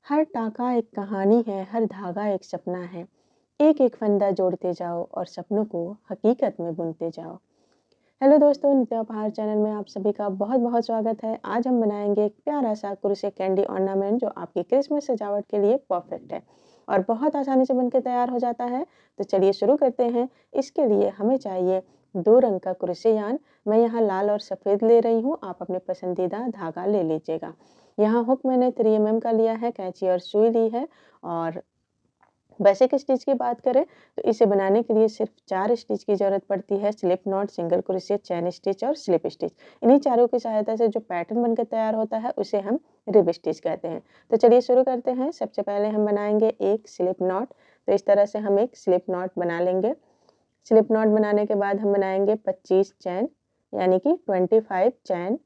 हर टाका एक कहानी है, हर धागा एक सपना है। एक एक फंदा जोड़ते जाओ और सपनों को हकीकत में बुनते जाओ। हेलो दोस्तों, नित्या उपहार चैनल में आप सभी का बहुत बहुत स्वागत है। आज हम बनाएंगे एक प्यारा सा कुरसे कैंडी ऑर्नामेंट जो आपकी क्रिसमस सजावट के लिए परफेक्ट है और बहुत आसानी से बनकर तैयार हो जाता है। तो चलिए शुरू करते हैं। इसके लिए हमें चाहिए 2 रंग का कुरसेयान। मैं यहाँ लाल और सफ़ेद ले रही हूँ, आप अपने पसंदीदा धागा ले लीजिएगा। यहाँ हुक मैंने 3 mm का लिया है, कैंची और सुई ली है। और बेसिक स्टिच की बात करें तो इसे बनाने के लिए सिर्फ 4 स्टिच की ज़रूरत पड़ती है। Slip not, single crochet, chain stitch और स्लिप स्टिच। इन्हीं चारों की सहायता से जो पैटर्न बनकर तैयार होता है उसे हम रिब स्टिच कहते हैं। तो चलिए शुरू करते हैं। सबसे पहले हम बनाएंगे एक स्लिप नॉट। तो इस तरह से हम एक स्लिप नॉट बना लेंगे। स्लिप नॉट बनाने के बाद हम बनाएंगे 25 चैन, यानी कि 25 चैन।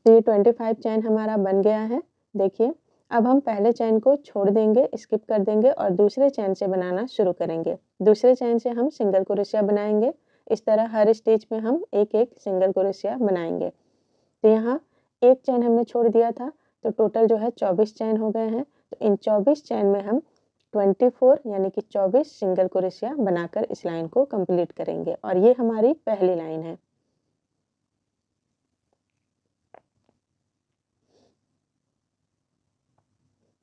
तो ये 25 चैन हमारा बन गया है। देखिए, अब हम पहले चैन को छोड़ देंगे, स्किप कर देंगे और दूसरे चैन से बनाना शुरू करेंगे। दूसरे चैन से हम सिंगल क्रोशिया बनाएंगे। इस तरह हर स्टिच में हम एक एक सिंगल क्रोशिया बनाएंगे। तो यहाँ एक चैन हमने छोड़ दिया था, तो टोटल जो है 24 चैन हो गए हैं। तो इन 24 चैन में हम 24 यानी कि 24 सिंगल क्रोशिया बनाकर इस लाइन को कंप्लीट करेंगे और ये हमारी पहली लाइन है।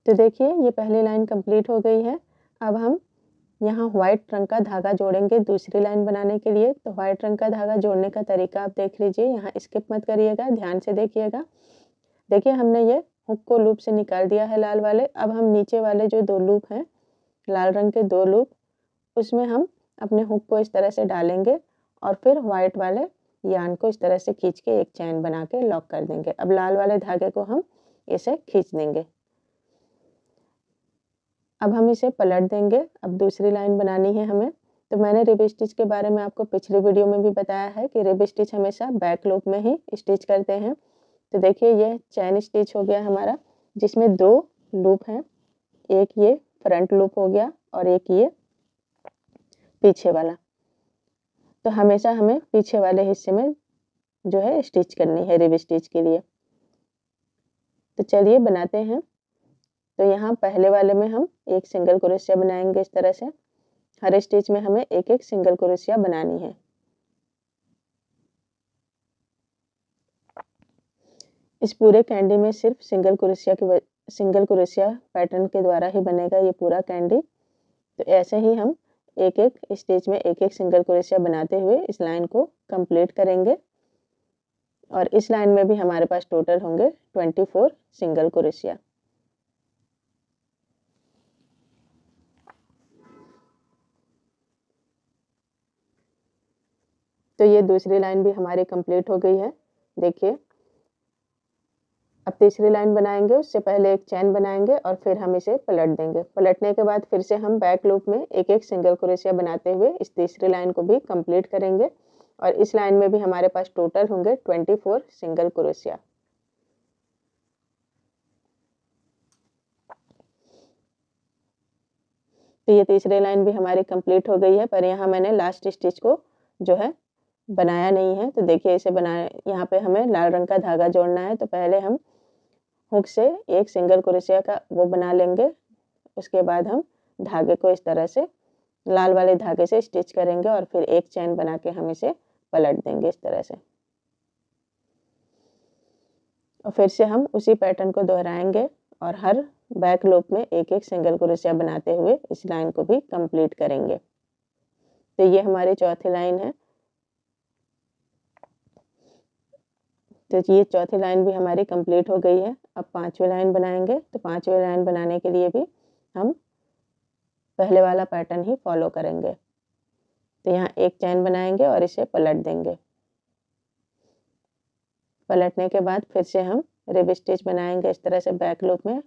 तो देखिए, ये पहली लाइन कंप्लीट हो गई है। अब हम यहाँ व्हाइट रंग का धागा जोड़ेंगे दूसरी लाइन बनाने के लिए। तो व्हाइट रंग का धागा जोड़ने का तरीका आप देख लीजिए, यहाँ स्किप मत करिएगा, ध्यान से देखिएगा। देखिए, हमने ये हुक को लूप से निकाल दिया है लाल वाले। अब हम नीचे वाले जो 2 लूप हैं, लाल रंग के 2 लूप, उसमें हम अपने हुक को इस तरह से डालेंगे और फिर व्हाइट वाले यार्न को इस तरह से खींच के एक चैन बना के लॉक कर देंगे। अब लाल वाले धागे को हम इसे खींच देंगे। अब हम इसे पलट देंगे। अब दूसरी लाइन बनानी है हमें। तो मैंने रिब स्टिच के बारे में आपको पिछले वीडियो में भी बताया है कि रिब स्टिच हमेशा बैक लूप में ही स्टिच करते हैं। तो देखिए, ये चैन स्टिच हो गया हमारा, जिसमें 2 लूप हैं। एक ये फ्रंट लूप हो गया और एक ये पीछे वाला। तो हमेशा हमें पीछे वाले हिस्से में जो है स्टिच करनी है रिब स्टिच के लिए। तो चलिए बनाते हैं। तो यहाँ पहले वाले में हम एक सिंगल क्रोशिया बनाएंगे इस तरह से। हर स्टिच में हमें एक एक सिंगल क्रोशिया बनानी है। इस पूरे कैंडी में सिर्फ सिंगल क्रोशिया पैटर्न के द्वारा ही बनेगा ये पूरा कैंडी। तो ऐसे ही हम एक एक स्टिच में एक एक सिंगल क्रोशिया बनाते हुए इस लाइन को कंप्लीट करेंगे और इस लाइन में भी हमारे पास टोटल होंगे 24 सिंगल क्रोशिया। तो ये दूसरी लाइन भी हमारी कंप्लीट हो गई है। देखिए, अब तीसरी लाइन बनाएंगे, उससे पहले एक चैन बनाएंगे और फिर हम इसे पलट देंगे। पलटने के बाद फिर से हम बैक लूप में एक एक सिंगल क्रोशिया बनाते हुए इस तीसरी लाइन को भी कंप्लीट करेंगे और इस लाइन में भी हमारे पास टोटल होंगे 24 सिंगल क्रोशिया। तो ये तीसरी लाइन भी हमारी कंप्लीट हो गई है, पर यहाँ मैंने लास्ट स्टिच को जो है बनाया नहीं है। तो देखिए, इसे बनाए, यहाँ पे हमें लाल रंग का धागा जोड़ना है। तो पहले हम हुक से एक सिंगल क्रोशिया का वो बना लेंगे। उसके बाद हम धागे को इस तरह से लाल वाले धागे से स्टिच करेंगे और फिर एक चैन बना के हम इसे पलट देंगे इस तरह से। और फिर से हम उसी पैटर्न को दोहराएंगे और हर बैक लूप में एक एक सिंगल क्रोशिया बनाते हुए इस लाइन को भी कंप्लीट करेंगे। तो ये हमारी चौथी लाइन है। तो ये चौथी लाइन भी हमारी कंप्लीट हो गई है। अब 5वीं लाइन बनाएंगे। तो 5वीं लाइन बनाने के लिए भी हम पहले वाला पैटर्न ही फॉलो करेंगे। तो यहाँ एक चैन बनाएंगे और इसे पलट देंगे। पलटने के बाद फिर से हम रिब स्टिच बनाएंगे इस तरह से बैक लूप में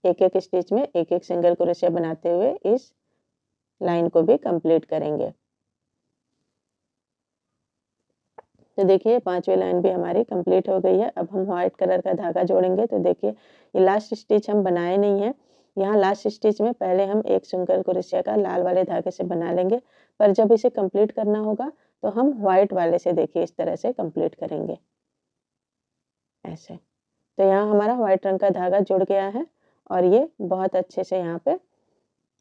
एक एक स्टिच में एक एक सिंगल क्रोशिया बनाते हुए इस लाइन को भी कंप्लीट करेंगे। तो देखिए, 5वीं लाइन भी हमारी कंप्लीट हो गई है। अब हम व्हाइट कलर का धागा जोड़ेंगे। तो देखिए, ये लास्ट स्टिच हम बनाए नहीं है। यहाँ लास्ट स्टिच में पहले हम एक सिंगल क्रोशिया का लाल वाले धागे से बना लेंगे, पर जब इसे कंप्लीट करना होगा तो हम व्हाइट वाले से देखिए इस तरह से कंप्लीट करेंगे। ऐसे। तो यहाँ हमारा वाइट रंग का धागा जुड़ गया है और ये बहुत अच्छे से यहाँ पे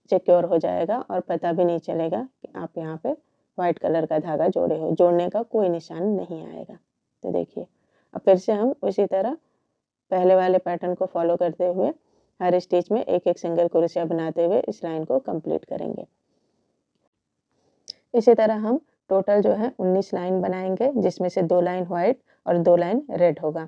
सिक्योर हो जाएगा और पता भी नहीं चलेगा कि आप यहाँ पे वाइट कलर का धागा जोड़े हो, जोड़ने का कोई निशान नहीं आएगा। तो देखिए, अब फिर से हम उसी तरह पहले वाले पैटर्न को फॉलो करते हुए हर स्टिच में एक एक सिंगल क्रोशिया बनाते हुए इस लाइन को कंप्लीट करेंगे। इसी तरह हम टोटल जो है 19 लाइन बनाएंगे, जिसमें से 2 लाइन व्हाइट और 2 लाइन रेड होगा।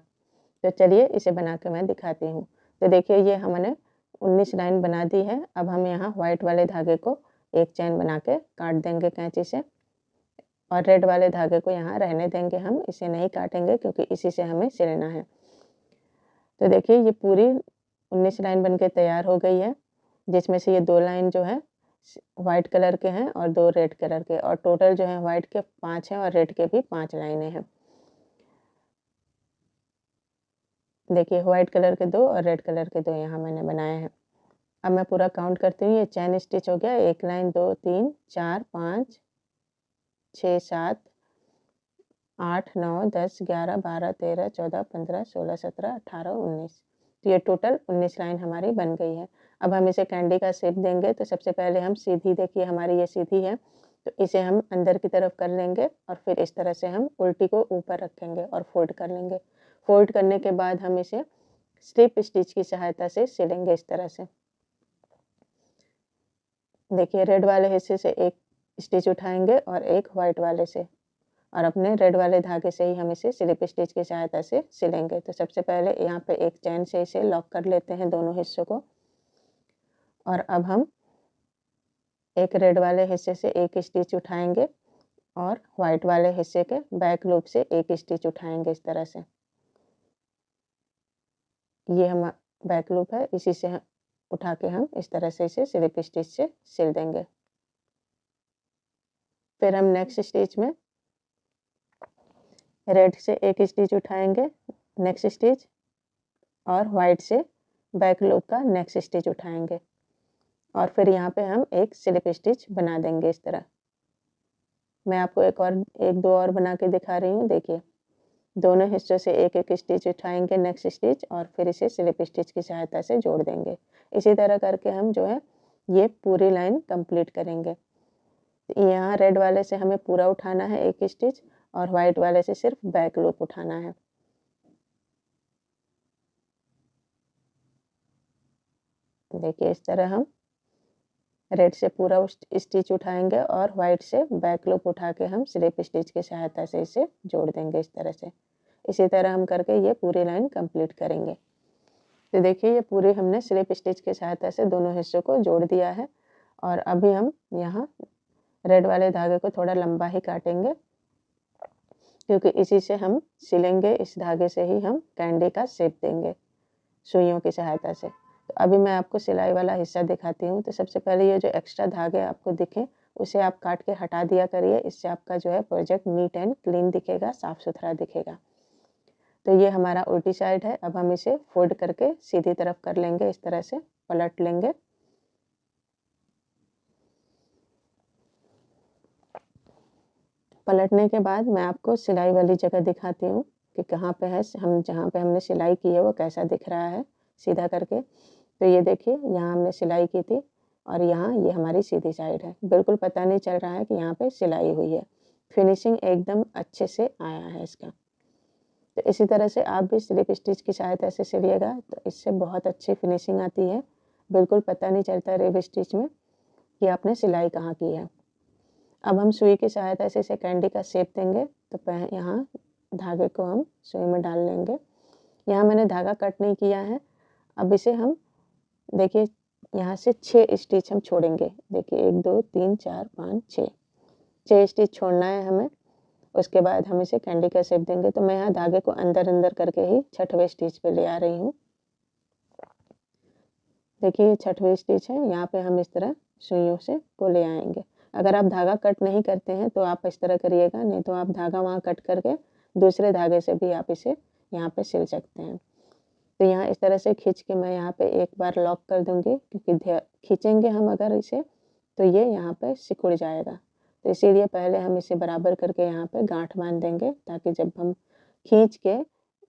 तो चलिए इसे बना के मैं दिखाती हूँ। तो देखिए, ये हमने 19 लाइन बना दी है। अब हम यहाँ व्हाइट वाले धागे को एक चैन बना के काट देंगे कैंची से और रेड वाले धागे को यहाँ रहने देंगे, हम इसे नहीं काटेंगे क्योंकि इसी से हमें सिलना है। तो देखिए, ये पूरी 19 लाइन बनके तैयार हो गई है, जिसमें से ये 2 लाइन जो है व्हाइट कलर के हैं और 2 रेड कलर के, और टोटल जो है व्हाइट के 5 हैं और रेड के भी 5 लाइनें हैं। देखिए, व्हाइट कलर के 2 और रेड कलर के 2 यहाँ मैंने बनाए हैं। अब मैं पूरा काउंट करती हूँ। ये चैन स्टिच हो गया, 1 लाइन 2 3 4 5 6 7 8 9 10 11 12 13 14 15 16 17 18 19। तो ये टोटल 19 लाइन हमारी बन गई है। अब हम इसे कैंडी का शेप देंगे। तो सबसे पहले हम सीधी, देखिए हमारी ये सीधी है, तो इसे हम अंदर की तरफ कर लेंगे और फिर इस तरह से हम उल्टी को ऊपर रखेंगे और फोल्ड कर लेंगे। फोल्ड करने के बाद हम इसे स्लिप स्टिच की सहायता से सिलेंगे इस तरह से। देखिए, रेड वाले हिस्से से एक स्टिच उठाएंगे और एक व्हाइट वाले से, और अपने रेड वाले धागे से ही हम इसे स्लिप स्टिच की सहायता से सिलेंगे। तो सबसे पहले यहाँ पे एक चैन से इसे लॉक कर लेते हैं दोनों हिस्सों को, और अब हम एक रेड वाले हिस्से से एक स्टिच उठाएंगे और व्हाइट वाले हिस्से के बैक लूप से एक स्टिच उठाएंगे इस तरह से। ये हम बैक लूप है, इसी से उठा के हम इस तरह से इसे स्लिप स्टिच से सिल देंगे। फिर हम नेक्स्ट स्टिच में रेड से एक स्टिच उठाएंगे, नेक्स्ट स्टिच, और व्हाइट से बैक लूप का नेक्स्ट स्टिच उठाएंगे, और फिर यहाँ पे हम एक स्लिप स्टिच बना देंगे इस तरह। मैं आपको एक दो और बना के दिखा रही हूँ। देखिए, दोनों हिस्सों से एक एक स्टिच उठाएंगे, नेक्स्ट स्टिच, और फिर इसे स्लिप स्टिच की सहायता से जोड़ देंगे। इसी तरह करके हम जो है ये पूरी लाइन कंप्लीट करेंगे। यहाँ रेड वाले से हमें पूरा उठाना है एक स्टिच, और व्हाइट वाले से सिर्फ बैक लूप उठाना है। देखिए, इस तरह हम रेड से पूरा स्टिच उठाएंगे और व्हाइट से बैक लूप उठा के हम स्लिप स्टिच की सहायता से इसे जोड़ देंगे इस तरह से। इसी तरह हम करके ये पूरी लाइन कंप्लीट करेंगे। तो देखिए, ये पूरी हमने स्लिप स्टिच की सहायता से दोनों हिस्सों को जोड़ दिया है, और अभी हम यहाँ रेड वाले धागे को थोड़ा लंबा ही काटेंगे, क्योंकि इसी से हम सिलेंगे। इस धागे से ही हम कैंडी का शेप देंगे सुइयों की सहायता से। तो अभी मैं आपको सिलाई वाला हिस्सा दिखाती हूँ। तो सबसे पहले ये जो एक्स्ट्रा धागे आपको दिखे, उसे आप काट के हटा दिया करिए। इससे आपका जो है प्रोजेक्ट नीट एंड क्लीन दिखेगा, साफ सुथरा दिखेगा। तो ये हमारा उल्टी साइड है। अब हम इसे फोल्ड करके सीधी तरफ कर लेंगे, इस तरह से पलट लेंगे। पलटने के बाद मैं आपको सिलाई वाली जगह दिखाती हूँ कि कहाँ पे है, हम जहाँ पे हमने सिलाई की है वो कैसा दिख रहा है सीधा करके। तो ये देखिए, यहाँ हमने सिलाई की थी और यहाँ ये हमारी सीधी साइड है। बिल्कुल पता नहीं चल रहा है कि यहाँ पे सिलाई हुई है। फिनिशिंग एकदम अच्छे से आया है इसका। तो इसी तरह से आप भी स्लिप स्टिच की सहायता से सिलिएगा तो इससे बहुत अच्छी फिनिशिंग आती है। बिल्कुल पता नहीं चलता रिब स्टिच में कि आपने सिलाई कहाँ की है। अब हम सुई की सहायता से इसे कैंडी का शेप देंगे। तो यहाँ धागे को हम सुई में डाल लेंगे। यहाँ मैंने धागा कट नहीं किया है। अब इसे हम देखिए, यहाँ से 6 स्टिच हम छोड़ेंगे। देखिए, 1 2 3 4 5 6 स्टिच छोड़ना है हमें। उसके बाद हम इसे कैंडी का शेप देंगे। तो मैं यहाँ धागे को अंदर अंदर करके ही 6वें स्टिच पे ले आ रही हूँ। देखिए, ये 6वें स्टिच है। यहाँ पे हम इस तरह सुइयों से को ले आएंगे। अगर आप धागा कट नहीं करते हैं तो आप इस तरह करिएगा, नहीं तो आप धागा वहाँ कट करके दूसरे धागे से भी आप इसे यहाँ पे सिल सकते हैं। तो यहाँ इस तरह से खींच के मैं यहाँ पे एक बार लॉक कर दूँगी, क्योंकि खींचेंगे हम अगर इसे तो ये यहाँ पे सिकुड़ जाएगा। तो इसीलिए पहले हम इसे बराबर करके यहाँ पे गांठ बांध देंगे, ताकि जब हम खींच के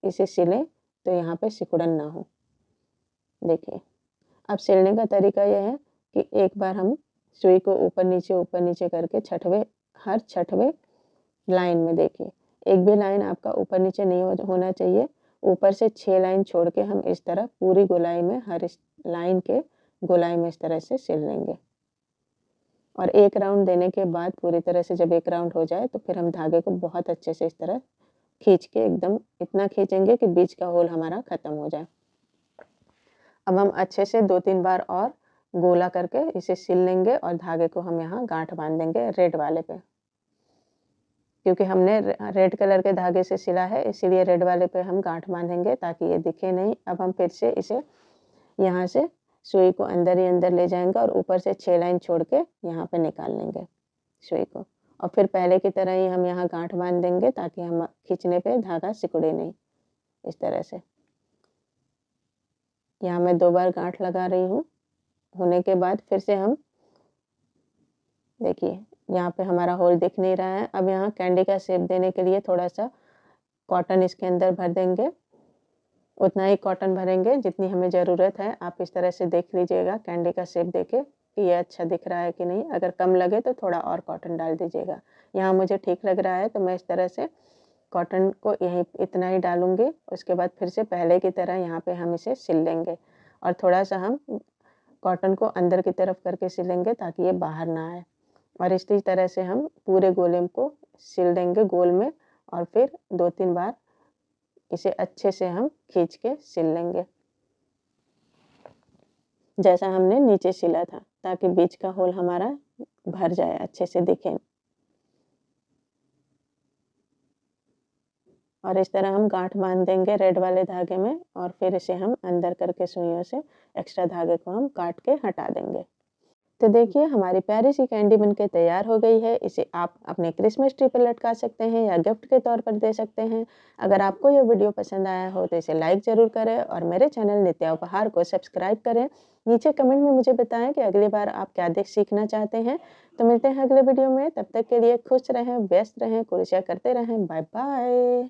इसे सिलें तो यहाँ पे सिकुड़न ना हो। देखिए, अब सिलने का तरीका यह है कि एक बार हम सुई को ऊपर नीचे करके हर छठवें लाइन में देखिए, एक भी लाइन आपका ऊपर नीचे नहीं होना चाहिए। ऊपर से 6 लाइन छोड़ के हम इस तरह पूरी गोलाई में हर इस लाइन के गोलाई में इस तरह से सिल लेंगे। और एक राउंड देने के बाद पूरी तरह से जब एक राउंड हो जाए तो फिर हम धागे को बहुत अच्छे से इस तरह खींच के एकदम इतना खींचेंगे कि बीच का होल हमारा ख़त्म हो जाए। अब हम अच्छे से 2-3 बार और गोला करके इसे सिल लेंगे और धागे को हम यहाँ गांठ बांध देंगे रेड वाले पे। क्योंकि हमने रेड कलर के धागे से सिला है, इसीलिए रेड वाले पे हम गांठ बांधेंगे ताकि ये दिखे नहीं। अब हम फिर से इसे यहाँ से सुई को अंदर ही अंदर ले जाएंगे और ऊपर से 6 लाइन छोड़ के यहाँ पे निकाल लेंगे सुई को। और फिर पहले की तरह ही हम यहाँ गांठ बांध देंगे ताकि हम खींचने पे धागा सिकुड़े नहीं। इस तरह से यहाँ मैं 2 बार गांठ लगा रही हूँ। होने के बाद फिर से हम देखिए, यहाँ पे हमारा होल दिख नहीं रहा है। अब यहाँ कैंडी का शेप देने के लिए थोड़ा सा कॉटन इसके अंदर भर देंगे। उतना ही कॉटन भरेंगे जितनी हमें ज़रूरत है। आप इस तरह से देख लीजिएगा कैंडी का शेप देके कि ये अच्छा दिख रहा है कि नहीं। अगर कम लगे तो थोड़ा और कॉटन डाल दीजिएगा। यहाँ मुझे ठीक लग रहा है तो मैं इस तरह से कॉटन को यहीं इतना ही डालूँगी। उसके बाद फिर से पहले की तरह यहाँ पे हम इसे सिल लेंगे और थोड़ा सा हम कॉटन को अंदर की तरफ करके सिलेंगे ताकि ये बाहर ना आए। और इसी तरह से हम पूरे गोले को सिल देंगे गोल में और फिर 2-3 बार इसे अच्छे से हम खींच के सिल लेंगे जैसा हमने नीचे सिला था, ताकि बीच का होल हमारा भर जाए, अच्छे से दिखे। और इस तरह हम गांठ बांध देंगे रेड वाले धागे में और फिर इसे हम अंदर करके सुइयों से एक्स्ट्रा धागे को हम काट के हटा देंगे। तो देखिए, हमारी प्यारी सी कैंडी बनके तैयार हो गई है। इसे आप अपने क्रिसमस ट्री पर लटका सकते हैं या गिफ्ट के तौर पर दे सकते हैं। अगर आपको यह वीडियो पसंद आया हो तो इसे लाइक ज़रूर करें और मेरे चैनल नित्या उपहार को सब्सक्राइब करें। नीचे कमेंट में मुझे बताएं कि अगली बार आप क्या सीखना चाहते हैं। तो मिलते हैं अगले वीडियो में, तब तक के लिए खुश रहें, व्यस्त रहें, कुर्सियाँ करते रहें। Bye bye.